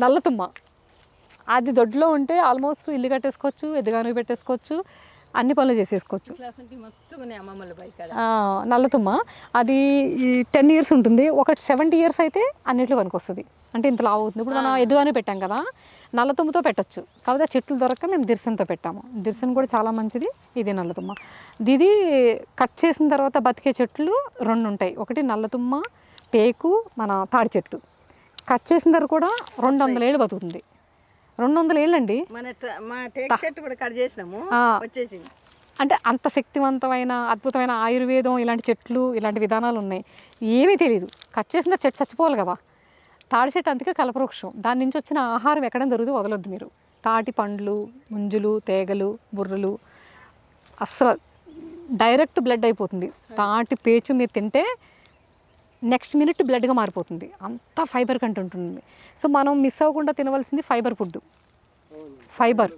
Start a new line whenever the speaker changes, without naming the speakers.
నల్లతుమ్మ అది దొడ్లో ఉంటే ఆల్మోస్ట్ ఇల్లు కట్టేసుకోవచ్చు, ఎదుగాను పెట్టేసుకోవచ్చు, అన్ని పనులు చేసేసుకోవచ్చు. నల్లతుమ్మ అది 10 years ఉంటుంది, ఒకటి 70 years అయితే అన్నిట్లో పనికి వస్తుంది. అంటే ఇంత లావు అవుతుంది. ఇప్పుడు మనం ఎదుగానే పెట్టాం కదా, నల్లతుమ్మతో పెట్టచ్చు. కాకపోతే చెట్లు దొరక్క మేము దిర్సన్తో పెట్టాము. దిర్సన్ కూడా చాలా మంచిది. ఇది నల్లతుమ్మ. ఇది కట్ చేసిన తర్వాత బతికే చెట్లు 2 ఉంటాయి. ఒకటి నల్లతుమ్మ, టేకు, మన తాడి చెట్టు. కట్ చేసిన తర్వాత కూడా 200 ఏళ్ళు బతుకుతుంది. 200 ఏళ్ళు అండి. అంటే అంత శక్తివంతమైన అద్భుతమైన ఆయుర్వేదం, ఇలాంటి చెట్లు, ఇలాంటి విధానాలు ఉన్నాయి. ఏమీ తెలియదు. కట్ చేసిన చెట్టు చచ్చిపోవాలి కదా. తాడి చెట్టు అందుకే కల్పవృక్షం. దాని నుంచి వచ్చిన ఆహారం ఎక్కడం దొరుకుతుంది వదలొద్దు మీరు. తాటి పండ్లు, ముంజులు, తేగలు, బుర్రలు అస్సలు డైరెక్ట్ బ్లడ్ అయిపోతుంది. తాటి పేచు మీరు తింటే నెక్స్ట్ మినిట్ బ్లడ్గా మారిపోతుంది. అంత ఫైబర్ కంటెంట్ ఉంటుంది. సో మనం మిస్ అవ్వకుండా తినవలసింది ఫైబర్ ఫుడ్. ఫైబర్